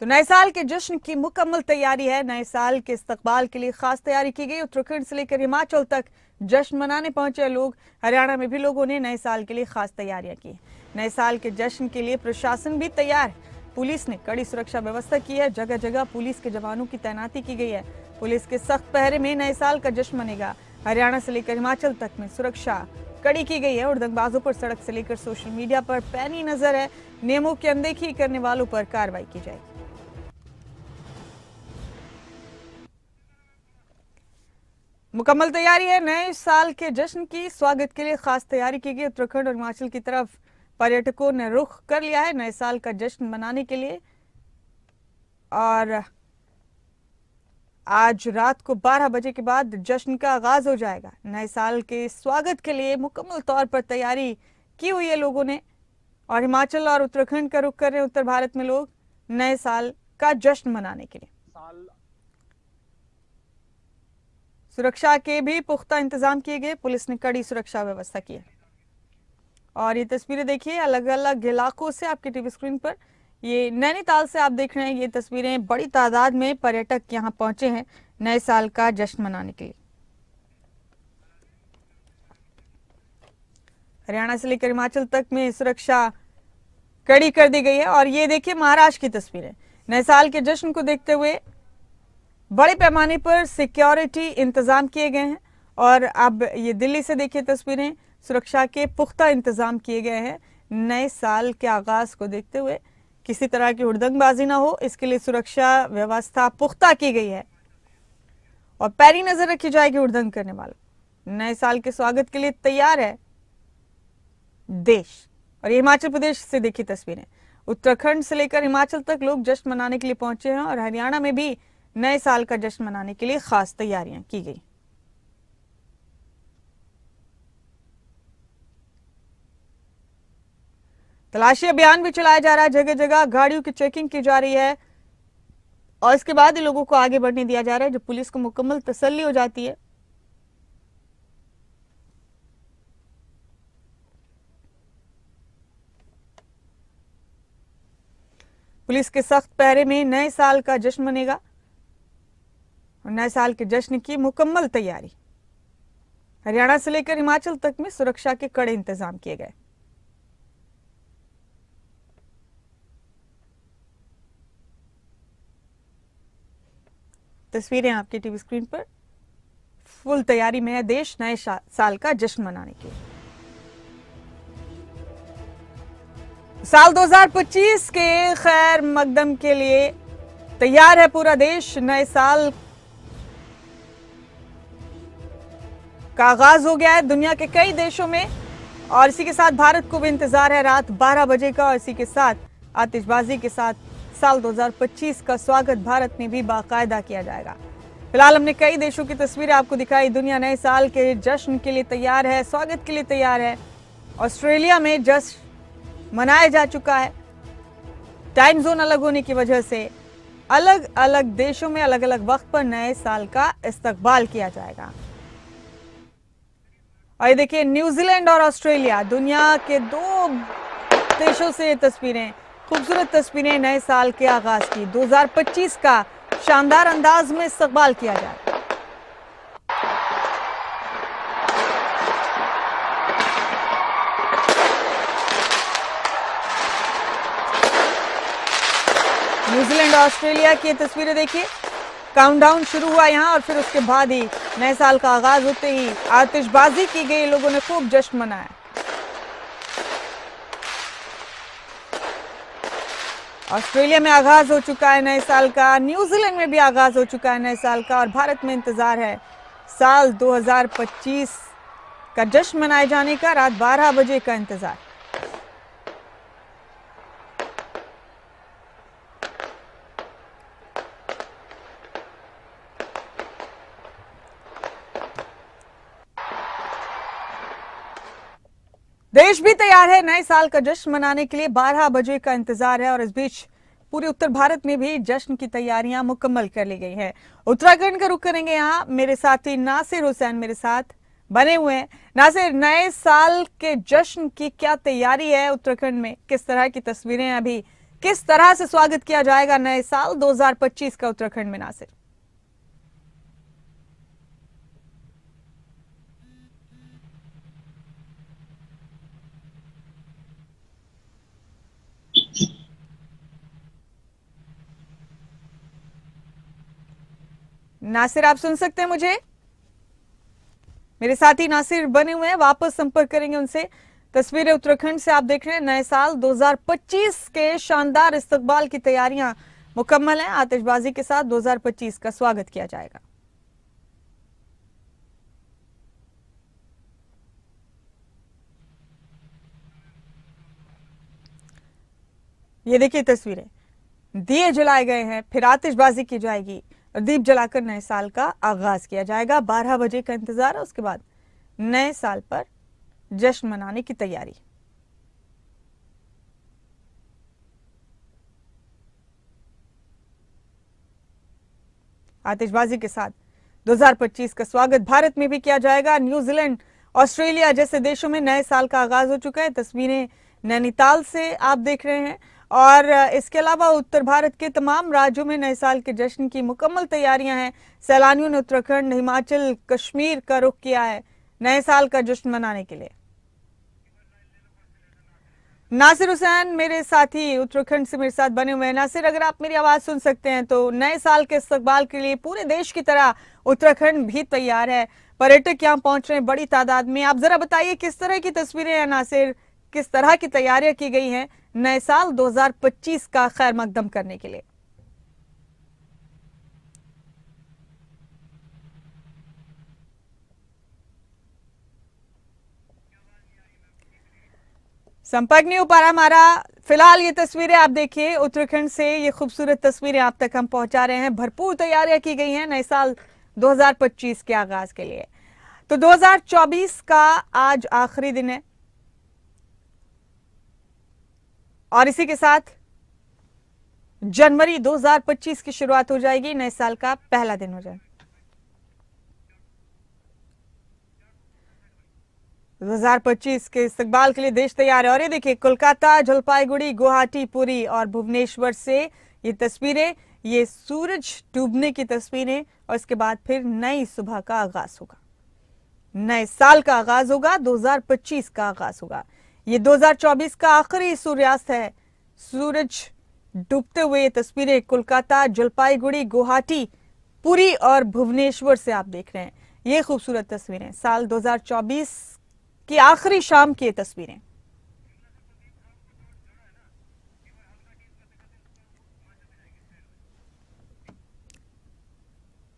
तो नए साल के जश्न की मुकम्मल तैयारी है। नए साल के इस्तकबाल के लिए खास तैयारी की गई। उत्तराखंड से लेकर हिमाचल तक जश्न मनाने पहुंचे लोग। हरियाणा में भी लोगों ने नए साल के लिए खास तैयारियां की। नए साल के जश्न के लिए प्रशासन भी तैयार है। पुलिस ने कड़ी सुरक्षा व्यवस्था की है। जगह जगह पुलिस के जवानों की तैनाती की गई है। पुलिस के सख्त पहरे में नए साल का जश्न मनेगा। हरियाणा से लेकर हिमाचल तक में सुरक्षा कड़ी की गई है। उड़दंगबाजों पर सड़क से लेकर सोशल मीडिया पर पैनी नजर है। नियमों की अनदेखी करने वालों पर कार्रवाई की जाएगी। मुकम्मल तैयारी है। नए साल के जश्न की स्वागत के लिए खास तैयारी की गई। उत्तराखंड और हिमाचल की तरफ पर्यटकों ने रुख कर लिया है नए साल का जश्न मनाने के लिए। और आज रात को 12 बजे के बाद जश्न का आगाज हो जाएगा। नए साल के स्वागत के लिए मुकम्मल तौर पर तैयारी की हुई है लोगों ने। और हिमाचल और उत्तराखंड का रुख कर रहे हैं उत्तर भारत में लोग नए साल का जश्न मनाने के लिए। सुरक्षा के भी पुख्ता इंतजाम किए गए। पुलिस ने कड़ी सुरक्षा व्यवस्था की है। और ये तस्वीरें देखिए अलग अलग इलाकों से आपके टीवी स्क्रीन पर। ये नैनीताल से आप देख रहे हैं ये तस्वीरें। बड़ी तादाद में पर्यटक यहां पहुंचे हैं नए साल का जश्न मनाने के लिए। हरियाणा से लेकर हिमाचल तक में सुरक्षा कड़ी कर दी गई है। और ये देखिए महाराष्ट्र की तस्वीरें। नए साल के जश्न को देखते हुए बड़े पैमाने पर सिक्योरिटी इंतजाम किए गए हैं। और अब ये दिल्ली से देखिए तस्वीरें। सुरक्षा के पुख्ता इंतजाम किए गए हैं। नए साल के आगाज को देखते हुए किसी तरह की हुड़दंगबाजी ना हो, इसके लिए सुरक्षा व्यवस्था पुख्ता की गई है। और पैरी नजर रखी जाएगी हुड़दंग करने वालों। नए साल के स्वागत के लिए तैयार है देश। और ये हिमाचल प्रदेश से देखिए तस्वीरें। उत्तराखंड से लेकर हिमाचल तक लोग जश्न मनाने के लिए पहुंचे हैं। और हरियाणा में भी नए साल का जश्न मनाने के लिए खास तैयारियां की गई। तलाशी अभियान भी चलाया जा रहा है। जगह जगह गाड़ियों की चेकिंग की जा रही है। और इसके बाद ही लोगों को आगे बढ़ने दिया जा रहा है जब पुलिस को मुकम्मल तसल्ली हो जाती है। पुलिस के सख्त पहरे में नए साल का जश्न मनेगा। और नए साल के जश्न की मुकम्मल तैयारी। हरियाणा से लेकर हिमाचल तक में सुरक्षा के कड़े इंतजाम किए गए। तस्वीरें आपके टीवी स्क्रीन पर। फुल तैयारी में है देश नए साल का जश्न मनाने के लिए। साल 2025 के खैर मकदम के लिए तैयार है पूरा देश। नए साल का आगाज हो गया है दुनिया के कई देशों में। और इसी के साथ भारत को भी इंतजार है रात 12 बजे का। और इसी के साथ आतिशबाजी के साथ साल 2025 का स्वागत भारत में भी बाकायदा किया जाएगा। फिलहाल हमने कई देशों की तस्वीरें आपको दिखाई। दुनिया नए साल के जश्न के लिए तैयार है, स्वागत के लिए तैयार है। ऑस्ट्रेलिया में जश्न मनाया जा चुका है। टाइम जोन अलग होने की वजह से अलग अलग देशों में अलग अलग वक्त पर नए साल का इस्तकबाल किया जाएगा। और ये देखिए न्यूजीलैंड और ऑस्ट्रेलिया दुनिया के दो देशों से ये तस्वीरें, खूबसूरत तस्वीरें नए साल के आगाज की। 2025 का शानदार अंदाज में इस्तकबाल किया जाए। न्यूजीलैंड और ऑस्ट्रेलिया की तस्वीरें देखिए। काउंटडाउन शुरू हुआ यहां और फिर उसके बाद ही नए साल का आगाज होते ही आतिशबाजी की गई। लोगों ने खूब जश्न मनाया। ऑस्ट्रेलिया में आगाज हो चुका है नए साल का। न्यूजीलैंड में भी आगाज हो चुका है नए साल का। और भारत में इंतजार है साल 2025 का जश्न मनाए जाने का। रात 12 बजे का इंतजार। देश भी तैयार है नए साल का जश्न मनाने के लिए। 12 बजे का इंतजार है। और इस बीच पूरे उत्तर भारत में भी जश्न की तैयारियां मुकम्मल कर ली गई है। उत्तराखंड का रुख करेंगे। यहाँ मेरे साथी नासिर हुसैन मेरे साथ बने हुए हैं। नासिर, नए साल के जश्न की क्या तैयारी है उत्तराखंड में? किस तरह की तस्वीरें अभी किस तरह से स्वागत किया जाएगा नए साल 2025 का उत्तराखंड में। नासिर, नासिर आप सुन सकते हैं मुझे? मेरे साथी नासिर बने हुए हैं, वापस संपर्क करेंगे उनसे। तस्वीरें उत्तराखंड से आप देख रहे हैं। नए साल 2025 के शानदार इस्तकबाल की तैयारियां मुकम्मल हैं। आतिशबाजी के साथ 2025 का स्वागत किया जाएगा। ये देखिए तस्वीरें, दिए जलाए गए हैं, फिर आतिशबाजी की जाएगी और दीप जलाकर नए साल का आगाज किया जाएगा। 12 बजे का इंतजार है, उसके बाद नए साल पर जश्न मनाने की तैयारी। आतिशबाजी के साथ 2025 का स्वागत भारत में भी किया जाएगा। न्यूजीलैंड, ऑस्ट्रेलिया जैसे देशों में नए साल का आगाज हो चुका है। तस्वीरें नैनीताल से आप देख रहे हैं और इसके अलावा उत्तर भारत के तमाम राज्यों में नए साल के जश्न की मुकम्मल तैयारियां हैं। सैलानियों ने उत्तराखंड, हिमाचल, कश्मीर का रुख किया है नए साल का जश्न मनाने के लिए। नासिर हुसैन मेरे साथी उत्तराखंड से मेरे साथ बने हुए हैं। नासिर, अगर आप मेरी आवाज सुन सकते हैं तो नए साल के इस्तकबाल के लिए पूरे देश की तरह उत्तराखंड भी तैयार है। पर्यटक यहाँ पहुंच रहे हैं बड़ी तादाद में। आप जरा बताइए किस तरह की तस्वीरें हैं नासिर, किस तरह की तैयारियां की गई हैं नए साल 2025 का खैर मकदम करने के लिए। संपर्क नहीं हो पा रहा हमारा। फिलहाल ये तस्वीरें आप देखिए उत्तराखंड से, ये खूबसूरत तस्वीरें आप तक हम पहुंचा रहे हैं। भरपूर तैयारियां की गई हैं नए साल 2025 के आगाज के लिए। तो 2024 का आज आखिरी दिन है और इसी के साथ जनवरी 2025 की शुरुआत हो जाएगी। नए साल का पहला दिन हो जाए। 2025 के इस्तकबाल के लिए देश तैयार है। और ये देखिए कोलकाता, जलपाईगुड़ी, गुवाहाटी, पुरी और भुवनेश्वर से ये तस्वीरें, ये सूरज डूबने की तस्वीरें और इसके बाद फिर नई सुबह का आगाज होगा, नए साल का आगाज होगा, 2025 का आगाज होगा। ये 2024 का आखिरी सूर्यास्त है। सूरज डूबते हुए ये तस्वीरें कोलकाता, जलपाईगुड़ी, गुवाहाटी, पुरी और भुवनेश्वर से आप देख रहे हैं। ये खूबसूरत तस्वीरें साल 2024 की आखिरी शाम की तस्वीरें।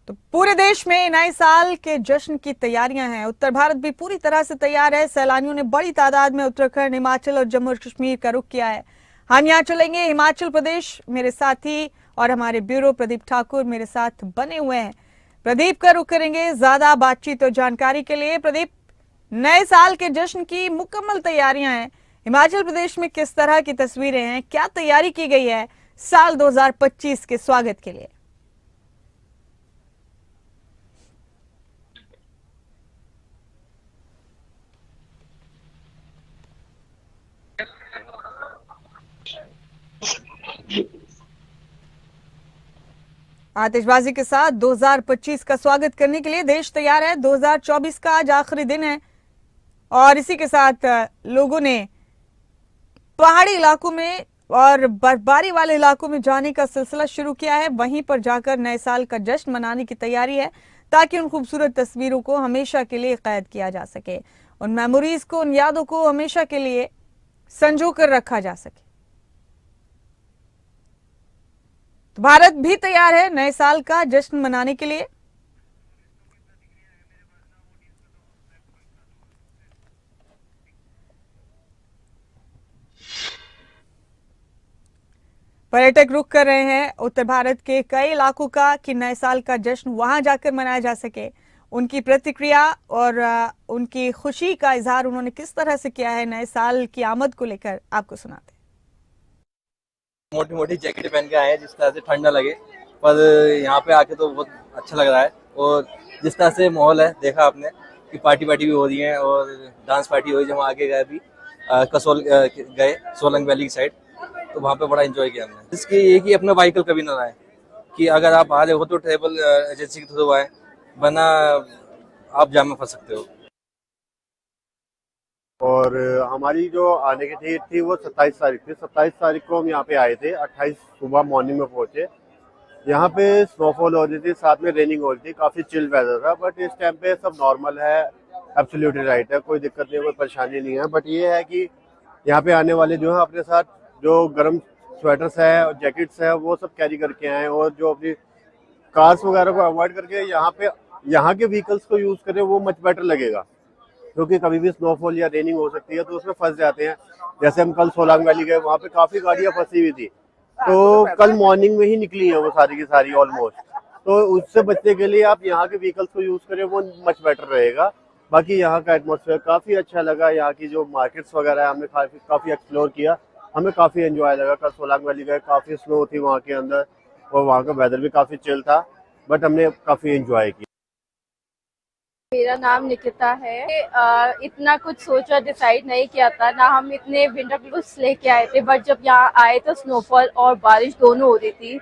तो पूरे देश में नए साल के जश्न की तैयारियां हैं। उत्तर भारत भी पूरी तरह से तैयार है। सैलानियों ने बड़ी तादाद में उत्तराखंड, हिमाचल और जम्मू और कश्मीर का रुख किया है। हम यहाँ चलेंगे हिमाचल प्रदेश। मेरे साथी और हमारे ब्यूरो प्रदीप ठाकुर मेरे साथ बने हुए हैं। प्रदीप का रुख करेंगे ज्यादा बातचीत और जानकारी के लिए। प्रदीप, नए साल के जश्न की मुकम्मल तैयारियां हैं। हिमाचल प्रदेश में किस तरह की तस्वीरें हैं, क्या तैयारी की गई है साल 2025 के स्वागत के लिए? आतिशबाजी के साथ 2025 का स्वागत करने के लिए देश तैयार है। 2024 का आज आखिरी दिन है और इसी के साथ लोगों ने पहाड़ी इलाकों में और बर्फबारी वाले इलाकों में जाने का सिलसिला शुरू किया है। वहीं पर जाकर नए साल का जश्न मनाने की तैयारी है ताकि उन खूबसूरत तस्वीरों को हमेशा के लिए कैद किया जा सके, उन मेमोरीज को, उन यादों को हमेशा के लिए संजो कर रखा जा सके। तो भारत भी तैयार है नए साल का जश्न मनाने के लिए। पर्यटक रुख कर रहे हैं उत्तर भारत के कई इलाकों का कि नए साल का जश्न वहां जाकर मनाया जा सके। उनकी प्रतिक्रिया और उनकी खुशी का इजहार उन्होंने किस तरह से किया है नए साल की आमद को लेकर, आपको सुनाते हैं। मोटी मोटी जैकेट पहन के आए हैं जिस तरह से ठंड ना लगे, पर यहाँ पे आके तो बहुत अच्छा लग रहा है। और जिस तरह से माहौल है, देखा आपने कि पार्टी भी हो रही है और डांस पार्टी हुई। जब आगे गए अभी कसोल गए, सोलंग वैली की साइड, तो वहाँ पे बड़ा एंजॉय किया हमने। इसकी एक ही अपना व्हीकल कभी ना लाए, कि अगर आप आ रहे हो तो ट्रेवल एजेंसी के थ्रू आए, वरना आप जाम में फंस सकते हो। और हमारी जो आने की डेट थी वो 27 तारीख थी। 27 तारीख को हम यहाँ पे आए थे, 28 सुबह मॉर्निंग में पहुंचे। यहाँ पे स्नोफॉल हो रही थी, साथ में रेनिंग हो रही थी, काफ़ी चिल वेदर था। बट इस टाइम पे सब नॉर्मल है, एब्सोल्युटली राइट है, कोई दिक्कत नहीं है, कोई परेशानी नहीं है। बट ये है कि यहाँ पे आने वाले जो है अपने साथ जो गर्म स्वेटर्स है और जैकेट्स है वो सब कैरी करके आए, और जो अपनी कार्स वगैरह को अवॉइड करके यहाँ के व्हीकल्स को यूज़ करें, वो मच बेटर लगेगा। क्योंकि कभी भी स्नोफॉल या रेनिंग हो सकती है तो उसमें फंस जाते हैं। जैसे हम कल सोलांग वैली गए, वहाँ पे काफ़ी गाड़ियाँ फंसी हुई थी, तो कल मॉर्निंग में ही निकली हैं वो सारी की सारी ऑलमोस्ट। तो उससे बचने के लिए आप यहाँ के व्हीकल्स को यूज़ करें, वो मच बेटर रहेगा। बाकी यहाँ का एटमॉस्फेयर काफ़ी अच्छा लगा। यहाँ की जो मार्केट्स वगैरह है हमने काफ़ी एक्सप्लोर किया, हमें काफ़ी एंजॉय लगा। कल सोलांग वैली गए, काफ़ी स्नो थी वहाँ के अंदर, और वहाँ का वेदर भी काफ़ी चिल था, बट हमने काफ़ी एंजॉय किया। मेरा नाम निकिता है। इतना कुछ सोचा डिसाइड नहीं किया था, ना हम इतने विंटर क्लोथ्स लेके आए थे, बट जब यहाँ आए तो स्नोफॉल और बारिश दोनों हो रही थी।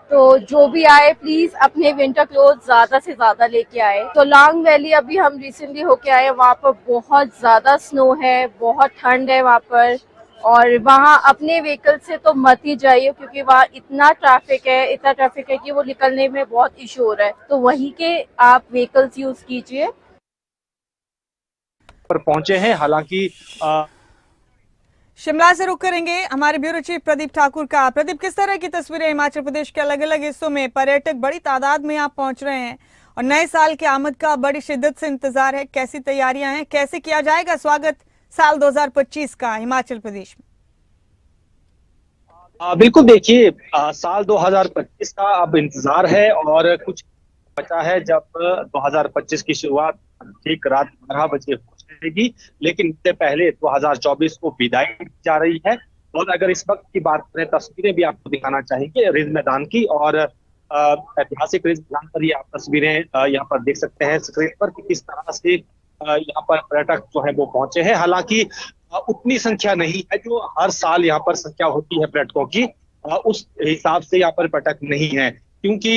तो जो भी आए प्लीज अपने विंटर क्लोथ्स ज्यादा से ज्यादा लेके आए। तो सोलांग वैली अभी हम रिसेंटली होके आए, वहाँ पर बहुत ज्यादा स्नो है, बहुत ठंड है वहाँ पर, और वहाँ अपने व्हीकल से तो मत ही जाइए, क्योंकि वहाँ इतना ट्रैफिक है कि वो निकलने में बहुत इशू हो रहा है। तो वहीं के आप व्हीकल्स यूज कीजिए। पर पहुंचे हैं, हालांकि शिमला से रुक करेंगे हमारे ब्यूरो चीफ प्रदीप ठाकुर का। प्रदीप, किस तरह की तस्वीरें हिमाचल प्रदेश के अलग अलग हिस्सों में पर्यटक बड़ी तादाद में यहाँ पहुंच रहे हैं और नए साल के आमद का बड़ी शिद्दत से इंतजार है, कैसी तैयारियां हैं, कैसे किया जाएगा स्वागत साल 2025 का हिमाचल प्रदेश में? बिल्कुल देखिए, साल 2025 का अब इंतजार है और कुछ बचा है जब 2025 की शुरुआत ठीक रात 12 बजे हो जाएगी। लेकिन इससे पहले 2024 को विदाई दी जा रही है। और अगर इस वक्त की बात करें, तस्वीरें भी आपको दिखाना चाहेंगे रिज मैदान की, और ऐतिहासिक रिज मैदान पर ये आप तस्वीरें यहाँ पर देख सकते हैं स्क्रीन पर कि किस तरह से यहाँ पर पर्यटक जो है वो पहुंचे हैं। हालांकि उतनी संख्या नहीं है जो हर साल यहाँ पर संख्या होती है पर्यटकों की, उस हिसाब से यहाँ पर पर्यटक नहीं है, क्योंकि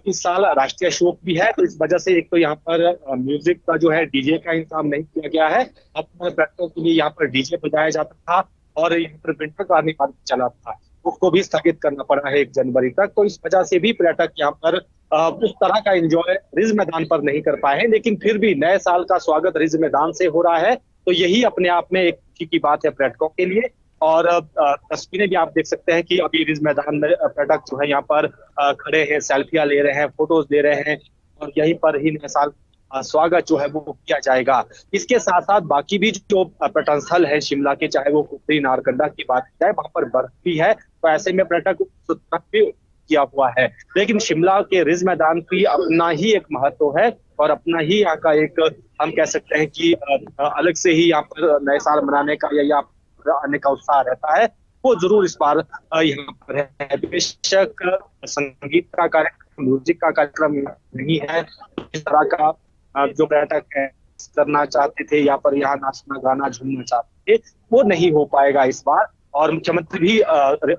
इस साल राष्ट्रीय शोक भी है। तो इस वजह से एक तो यहाँ पर म्यूजिक का जो है डीजे का इंतजाम नहीं किया गया है। अपने पर्यटकों के लिए यहाँ पर डीजे बजाया जाता था और यहाँ पर विंटर कार्निवल चला था, उसको भी स्थगित करना पड़ा है 1 जनवरी तक। तो इस वजह से भी पर्यटक यहाँ पर उस तरह का एंजॉय रिज मैदान पर नहीं कर पाए हैं। लेकिन फिर भी नए साल का स्वागत रिज मैदान से हो रहा है, तो यही अपने आप में एक खुशी की बात है पर्यटकों के लिए। और तस्वीरें भी आप देख सकते हैं कि अभी रिज मैदान में पर्यटक जो है यहाँ पर खड़े हैं, सेल्फियां ले रहे हैं, फोटोज ले रहे हैं, और यहीं पर ही नए साल स्वागत जो है वो किया जाएगा। इसके साथ साथ बाकी भी जो पर्यटन स्थल है शिमला के, चाहे वो कुफरी नारकंडा की बात की जाए, वहां पर बर्फ भी है, तो ऐसे में पर्यटक भी किया हुआ है। लेकिन शिमला के रिज मैदान की अपना ही एक महत्व है और अपना ही यहाँ का एक, हम कह सकते हैं कि अलग से ही यहाँ पर नए साल मनाने का या आने का उत्साह रहता है, वो जरूर इस बार यहाँ पर है। बेशक संगीत का कार्यक्रम, म्यूजिक का कार्यक्रम नहीं है, इस तरह का जो पर्यटक है करना चाहते थे, यहाँ पर यहाँ नाचना गाना झूमना चाहते थे, वो नहीं हो पाएगा इस बार। और मुख्यमंत्री भी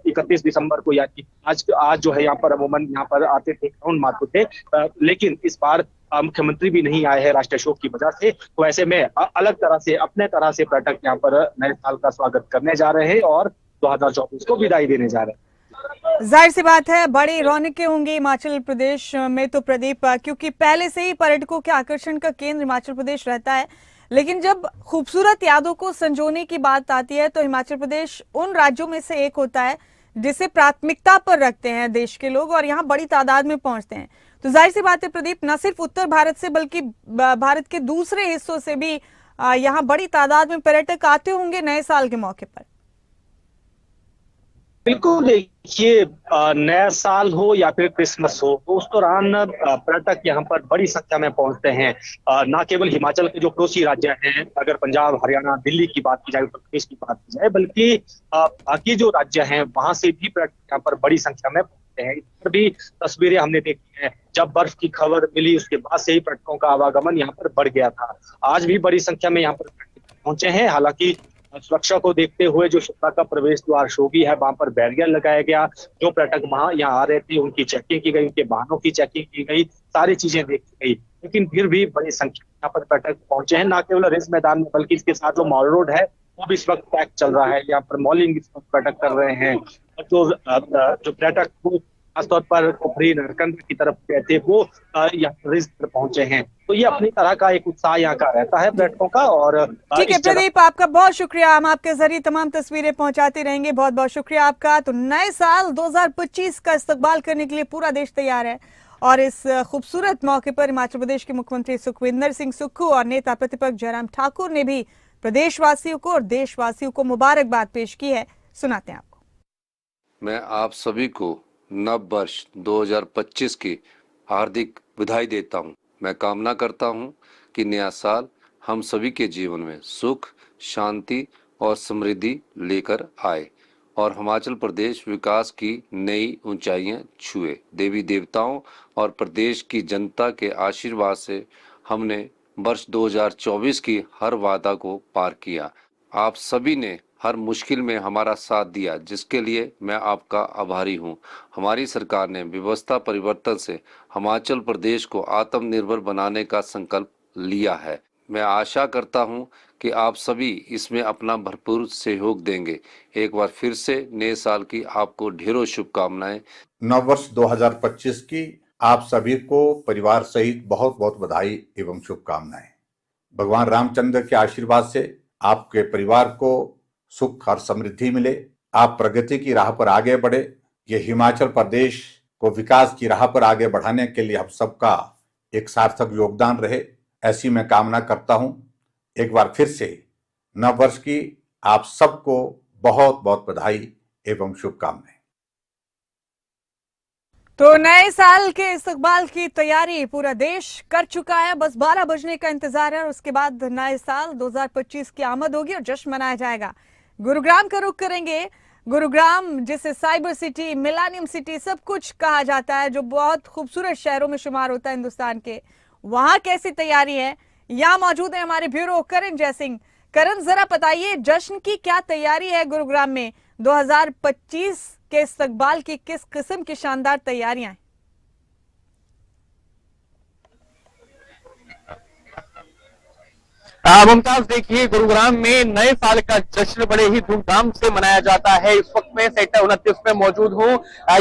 31 दिसंबर को, यानी आज जो है यहाँ पर अमूमन यहाँ पर आते थे, ग्राउंड मारते थे, लेकिन इस बार मुख्यमंत्री भी नहीं आए हैं राष्ट्रीय शोक की वजह से। तो ऐसे में अलग तरह से, अपने तरह से पर्यटक यहाँ पर नए साल का स्वागत करने जा रहे हैं और 2024 को विदाई देने जा रहे हैं। जाहिर सी बात है बड़ी रौनकें होंगी हिमाचल प्रदेश में तो प्रदीप, क्योंकि पहले से ही पर्यटकों के आकर्षण का केंद्र हिमाचल प्रदेश रहता है। लेकिन जब खूबसूरत यादों को संजोने की बात आती है तो हिमाचल प्रदेश उन राज्यों में से एक होता है जिसे प्राथमिकता पर रखते हैं देश के लोग, और यहाँ बड़ी तादाद में पहुंचते हैं। तो जाहिर सी बात है प्रदीप, न सिर्फ उत्तर भारत से बल्कि भारत के दूसरे हिस्सों से भी यहाँ बड़ी तादाद में पर्यटक आते होंगे नए साल के मौके पर। बिल्कुल देखिए, नया साल हो या फिर क्रिसमस हो, तो उस दौरान पर्यटक यहाँ पर बड़ी संख्या में पहुंचते हैं। न केवल हिमाचल के जो पड़ोसी राज्य हैं, अगर पंजाब, हरियाणा, दिल्ली की बात की जाए, उत्तर प्रदेश की बात की जाए, बल्कि बाकी जो राज्य हैं वहां से भी पर्यटक यहाँ पर बड़ी संख्या में पहुंचते हैं। इस पर भी तस्वीरें हमने देखी हैं, जब बर्फ की खबर मिली उसके बाद से ही पर्यटकों का आवागमन यहाँ पर बढ़ गया था। आज भी बड़ी संख्या में यहाँ पर पहुंचे हैं। हालांकि सुरक्षा को देखते हुए जो शिप्रा का प्रवेश द्वार शोगी है वहां पर बैरियर लगाया गया। जो पर्यटक वहां यहाँ आ रहे थे उनकी चेकिंग की गई, उनके वाहनों की चेकिंग की गई, सारी चीजें देखी गई। लेकिन फिर भी बड़ी संख्या में यहाँ पर पर्यटक पहुंचे हैं, न केवल रिज मैदान में बल्कि इसके साथ जो मॉल रोड है वो भी इस वक्त पैक चल रहा है। यहाँ पर मॉलिंग इस वक्त पर्यटक कर रहे हैं। और जो पर्यटक वो खासतौर पर कुफरी नरकंद की तरफ गए थे वो यहाँ रिज पर पहुंचे हैं। तो ये अपनी तरह का एक उत्साह यहाँ का रहता है पर्यटकों का। और ठीक है प्रदीप, आपका बहुत शुक्रिया। हम आपके जरिए तमाम तस्वीरें पहुंचाते रहेंगे। बहुत बहुत शुक्रिया आपका। तो नए साल 2025 का इस्तकबाल करने के लिए पूरा देश तैयार है और इस खूबसूरत मौके पर हिमाचल प्रदेश के मुख्यमंत्री सुखविंदर सिंह सुक्खू और नेता प्रतिपक्ष जयराम ठाकुर ने भी प्रदेशवासियों को और देशवासियों को मुबारकबाद पेश की है। सुनाते हैं आपको। मैं आप सभी को नव वर्ष 2025 की हार्दिक बधाई देता हूं। मैं कामना करता हूं कि नया साल हम सभी के जीवन में सुख, शांति और समृद्धि लेकर आए और हिमाचल प्रदेश विकास की नई ऊंचाइयां छुए। देवी देवताओं और प्रदेश की जनता के आशीर्वाद से हमने वर्ष 2024 की हर वादा को पार किया। आप सभी ने हर मुश्किल में हमारा साथ दिया, जिसके लिए मैं आपका आभारी हूं। हमारी सरकार ने व्यवस्था परिवर्तन से हिमाचल प्रदेश को आत्मनिर्भर बनाने का संकल्प लिया है। मैं आशा करता हूं कि आप सभी इसमें अपना भरपूर सहयोग देंगे। एक बार फिर से नए साल की आपको ढेरों शुभकामनाएं। नववर्ष 2025 की आप सभी को परिवार सहित बहुत बहुत बधाई एवं शुभकामनाएं। भगवान रामचंद्र के आशीर्वाद से आपके परिवार को सुख और समृद्धि मिले, आप प्रगति की राह पर आगे बढ़े। ये हिमाचल प्रदेश को विकास की राह पर आगे बढ़ाने के लिए हम सबका एक सार्थक योगदान रहे, ऐसी मैं कामना करता हूं। एक बार फिर से नव वर्ष की आप सबको बहुत बहुत बधाई एवं शुभकामनाएं। तो नए साल के इस्तकबाल की तैयारी पूरा देश कर चुका है। बस 12 बजने का इंतजार है और उसके बाद नए साल 2025 की आमद होगी और जश्न मनाया जाएगा। गुरुग्राम का रुख करेंगे। गुरुग्राम जिसे साइबर सिटी, मिलेनियम सिटी सब कुछ कहा जाता है, जो बहुत खूबसूरत शहरों में शुमार होता है हिंदुस्तान के, वहां कैसी तैयारी है? यहाँ मौजूद है हमारे ब्यूरो करण जयसिंह। करण, जरा बताइए जश्न की क्या तैयारी है गुरुग्राम में? 2025 के इस्तकबाल की किस किस्म की शानदार तैयारियां हैं? मुमताज, देखिए गुरुग्राम में नए साल का जश्न बड़े ही धूमधाम से मनाया जाता है। इस वक्त मैं सेक्टर 29 में मौजूद हूँ।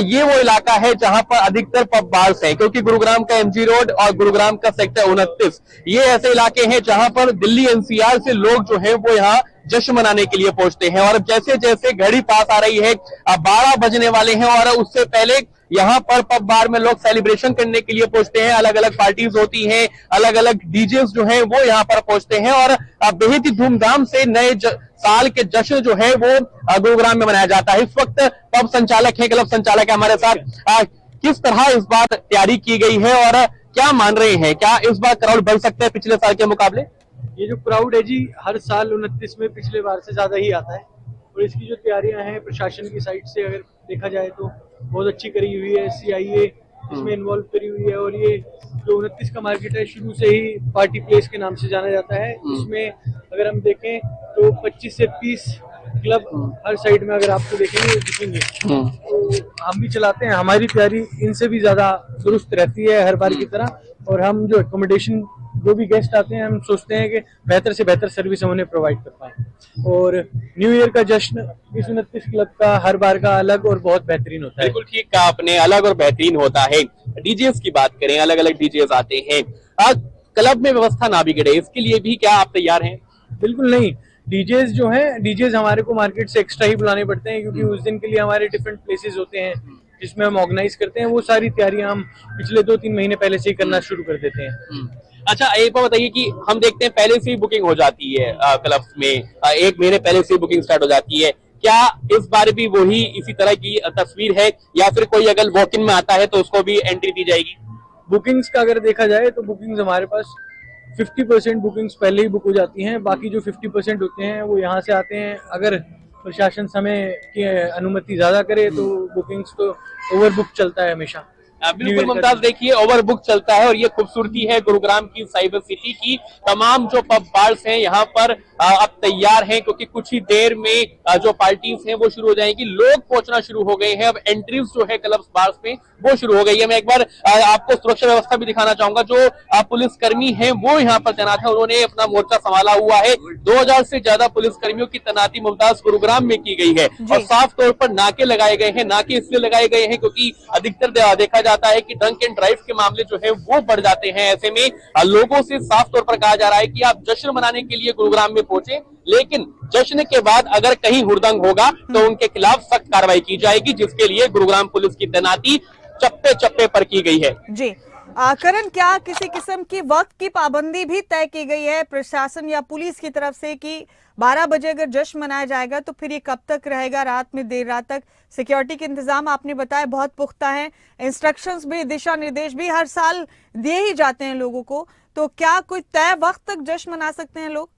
ये वो इलाका है जहां पर अधिकतर पब बार्स हैं, क्योंकि गुरुग्राम का एमजी रोड और गुरुग्राम का सेक्टर 29 ये ऐसे इलाके हैं जहां पर दिल्ली एनसीआर से लोग जो है वो यहाँ जश्न मनाने के लिए पहुंचते हैं। और जैसे जैसे घड़ी पास आ रही है, 12 बजने वाले हैं और उससे पहले यहाँ पर पब बार में लोग सेलिब्रेशन करने के लिए पहुंचते हैं। अलग अलग पार्टीज होती हैं, अलग अलग डीजेस जो हैं वो यहाँ पर पहुंचते हैं और बेहद ही धूमधाम से नए साल के जश्न जो है वो गुरुग्राम में मनाया जाता है। इस वक्त पब संचालक है, क्लब संचालक है हमारे साथ। किस तरह इस बार तैयारी की गई है और क्या मान रहे हैं, क्या इस बार क्राउड बढ़ सकता है पिछले साल के मुकाबले? ये जो क्राउड है जी, हर साल 29 में पिछले बार से ज्यादा ही आता है और इसकी जो तैयारियां हैं प्रशासन की साइड से अगर देखा जाए तो बहुत अच्छी करी हुई है। CIA इसमें इन्वॉल्व करी हुई है और ये जो 29 का मार्केट है शुरू से ही पार्टी प्लेस के नाम से जाना जाता है। इसमें अगर हम देखें तो 25 से 30 क्लब हर साइड में अगर आपको देखेंगे दिखेंगे। तो हम भी चलाते हैं, हमारी तैयारी इनसे भी ज्यादा दुरुस्त रहती है हर बार की तरह। और हम जो एकोमोडेशन जो भी गेस्ट आते हैं हम सोचते हैं कि बेहतर से बेहतर सर्विस हम उन्हें प्रोवाइड कर पाएं। और न्यू ईयर का जश्न इस 29 क्लब का हर बार का अलग और बहुत बेहतरीन होता है। बिल्कुल ठीक कहा आपने, अलग और बेहतरीन होता है। डीजेस की बात करें, अलग अलग डीजेस आते हैं। क्लब में व्यवस्था ना बिगड़े इसके लिए भी क्या आप तैयार हैं? बिल्कुल नहीं, डीजेस जो हैं, डीजेस हमारे को मार्केट से एक्स्ट्रा ही बुलाने पड़ते हैं क्योंकि उस दिन के लिए हमारे डिफरेंट प्लेसेस होते हैं जिसमें हम ऑर्गेनाइज करते हैं। वो सारी तैयारियां हम पिछले 2-3 महीने पहले से ही करना शुरू कर देते हैं। अच्छा, एक बात बताइए कि हम देखते हैं पहले से ही बुकिंग हो जाती है क्लब्स में, 1 महीने पहले से बुकिंग स्टार्ट हो जाती है। क्या इस बार भी वही इसी तरह की तस्वीर है या फिर कोई अगर वॉक इन में आता है तो उसको भी एंट्री दी जाएगी? बुकिंग्स का अगर देखा जाए तो बुकिंग्स हमारे पास 50% बुकिंग्स पहले ही बुक हो जाती हैं। बाकी जो 50% होते हैं वो यहाँ से आते हैं। अगर प्रशासन समय की अनुमति ज्यादा करे तो बुकिंग्स तो ओवर बुक चलता है हमेशा। बिल्कुल मुमताज, देखिए ओवरबुक चलता है और ये खूबसूरती है गुरुग्राम की साइबर सिटी की। तमाम जो पब बार्स हैं यहाँ पर अब तैयार हैं, क्योंकि कुछ ही देर में जो पार्टीज हैं वो शुरू हो जाएंगी। लोग पहुंचना शुरू हो गए हैं, अब एंट्रीज जो है क्लब्स बार्स में वो शुरू हो गई है। मैं एक बार आपको सुरक्षा व्यवस्था भी दिखाना चाहूंगा। जो पुलिसकर्मी हैं वो यहाँ पर तैनात है, उन्होंने अपना मोर्चा संभाला हुआ है। 2000 से ज्यादा पुलिसकर्मियों की तैनाती मुमताज गुरुग्राम में की गई है और साफ तौर पर नाके लगाए गए हैं। नाके इसलिए लगाए गए हैं क्योंकि अधिकतर देखा जाता है कि ड्रंक एंड ड्राइव के मामले जो है वो बढ़ जाते हैं। ऐसे में लोगों से साफ तौर पर कहा जा रहा है कि आप जश्न मनाने के लिए गुरुग्राम में पहुंचे, लेकिन जश्न के बाद अगर कहीं हुड़दंग होगा तो उनके खिलाफ सख्त कार्रवाई की जाएगी, जिसके लिए गुरुग्राम पुलिस की तैनाती चप्पे चप्पे पर की गई है। जी करण, क्या किसी किस्म की वक्त की पाबंदी भी तय की गई है प्रशासन या पुलिस की तरफ से कि 12 बजे अगर जश्न मनाया जाएगा तो फिर ये कब तक रहेगा? रात में देर रात तक सिक्योरिटी के इंतजाम आपने बताया बहुत पुख्ता है, इंस्ट्रक्शंस भी, दिशा निर्देश भी हर साल दिए ही जाते हैं लोगों को, तो क्या कोई तय वक्त तक जश्न मना सकते हैं लोग?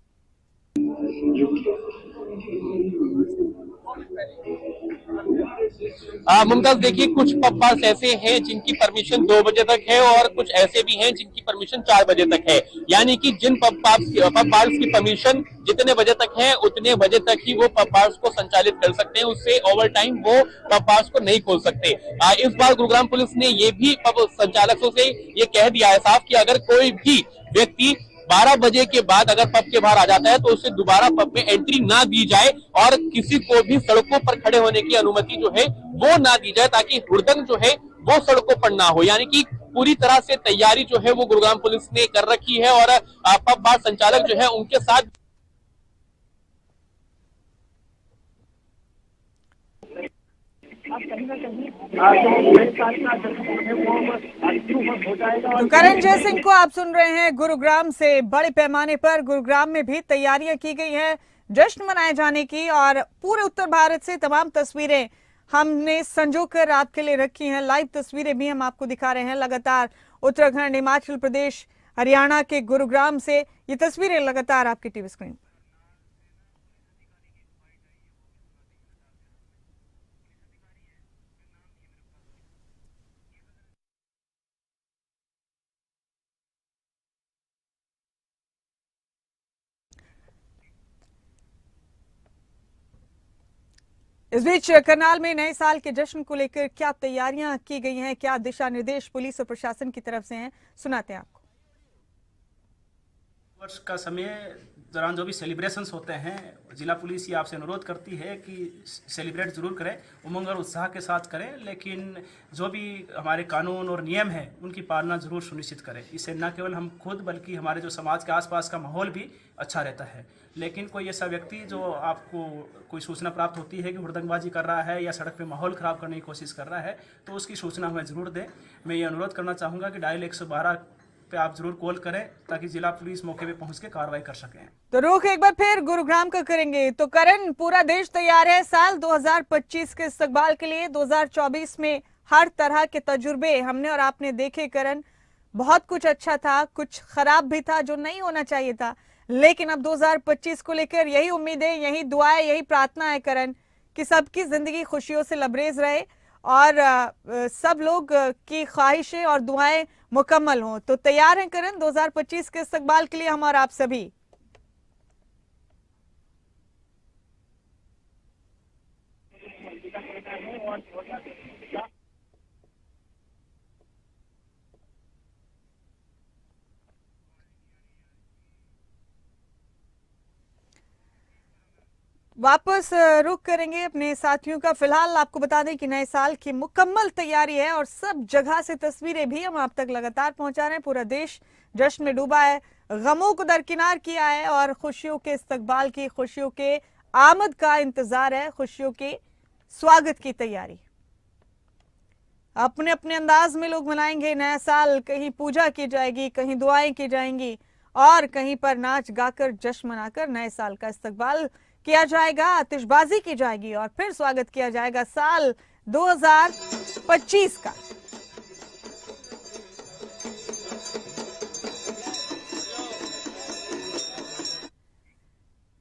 मुमताज, देखिए कुछ पब बार्स ऐसे हैं जिनकी परमिशन 2 बजे तक है और कुछ ऐसे भी हैं जिनकी परमिशन 4 बजे तक है। यानी कि जिन पब बार्स की परमिशन जितने बजे तक है उतने बजे तक ही वो पब बार्स को संचालित कर सकते हैं, उससे ओवर टाइम वो पब बार्स को नहीं खोल सकते। इस बार गुरुग्राम पुलिस ने ये भी पब संचालकों से ये कह दिया है साफ कि अगर कोई भी व्यक्ति 12 बजे के बाद अगर पब के बाहर आ जाता है तो उसे दोबारा पब में एंट्री ना दी जाए और किसी को भी सड़कों पर खड़े होने की अनुमति जो है वो ना दी जाए, ताकि हुड़दंग जो है वो सड़कों पर ना हो। यानी कि पूरी तरह से तैयारी जो है वो गुरुग्राम पुलिस ने कर रखी है और पब बार संचालक जो है उनके साथ तो करण जय सिंह को आप सुन रहे हैं गुरुग्राम से। बड़े पैमाने पर गुरुग्राम में भी तैयारियां की गई हैं जश्न मनाए जाने की और पूरे उत्तर भारत से तमाम तस्वीरें हमने संजो कर आपके लिए रखी हैं। लाइव तस्वीरें भी हम आपको दिखा रहे हैं लगातार उत्तराखंड, हिमाचल प्रदेश, हरियाणा के गुरुग्राम से ये तस्वीरें लगातार आपकी टीवी स्क्रीन पर। इस बीच करनाल में नए साल के जश्न को लेकर क्या तैयारियां की गई हैं, क्या दिशा निर्देश पुलिस और प्रशासन की तरफ से हैं, सुनाते हैं आपको। वर्ष का समय दौरान जो भी सेलिब्रेशंस होते हैं, जिला पुलिस ये आपसे अनुरोध करती है कि सेलिब्रेट जरूर करें, उमंग और उत्साह के साथ करें, लेकिन जो भी हमारे कानून और नियम हैं उनकी पालना जरूर सुनिश्चित करें। इससे न केवल हम खुद बल्कि हमारे जो समाज के आसपास का माहौल भी अच्छा रहता है। लेकिन कोई ऐसा व्यक्ति जो आपको कोई सूचना प्राप्त होती है कि हुड़दंगबाजी कर रहा है या सड़क पे माहौल ख़राब करने की कोशिश कर रहा है तो उसकी सूचना हमें ज़रूर दें। मैं ये अनुरोध करना चाहूँगा कि डायल 112 पे आप जरूर कॉल करें ताकि जिला पुलिस मौके पे पहुंच के कार्रवाई कर सकें। तो रुख एक बार फिर गुरुग्राम का करेंगे। तो करण, पूरा देश तैयार है साल 2025 के इस्तकबाल के लिए। 2024 में हर तरह के तजुर्बे हमने और आपने देखे करण, बहुत कुछ अच्छा था, कुछ खराब भी था जो नहीं होना चाहिए था, लेकिन अब 2025 को लेकर यही उम्मीदें, यही दुआएं, यही प्रार्थना है करण कि सबकी जिंदगी खुशियों से लबरेज रहे और सब लोग की ख्वाहिशें और दुआएं मुकम्मल हों। तो तैयार हैं करण 2025 के इस्तकबाल के लिए हम और आप सभी? वापस रुख करेंगे अपने साथियों का। फिलहाल आपको बता दें कि नए साल की मुकम्मल तैयारी है और सब जगह से तस्वीरें भी हम आप तक लगातार पहुंचा रहे हैं। पूरा देश जश्न में डूबा है, गमों को दरकिनार किया है और खुशियों के इस्तकबाल की, खुशियों के आमद का इंतजार है, खुशियों के स्वागत की तैयारी। अपने अपने अंदाज में लोग मनाएंगे नया साल। कहीं पूजा की जाएगी, कहीं दुआएं की जाएंगी और कहीं पर नाच गाकर जश्न मनाकर नए साल का इस्तकबाल किया जाएगा, आतिशबाजी की जाएगी और फिर स्वागत किया जाएगा साल 2025 का।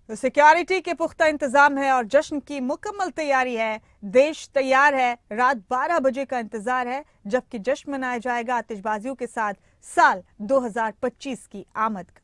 तो सिक्योरिटी के पुख्ता इंतजाम है और जश्न की मुकम्मल तैयारी है। देश तैयार है। रात 12 बजे का इंतजार है जबकि जश्न मनाया जाएगा आतिशबाजियों के साथ साल 2025 की आमद का।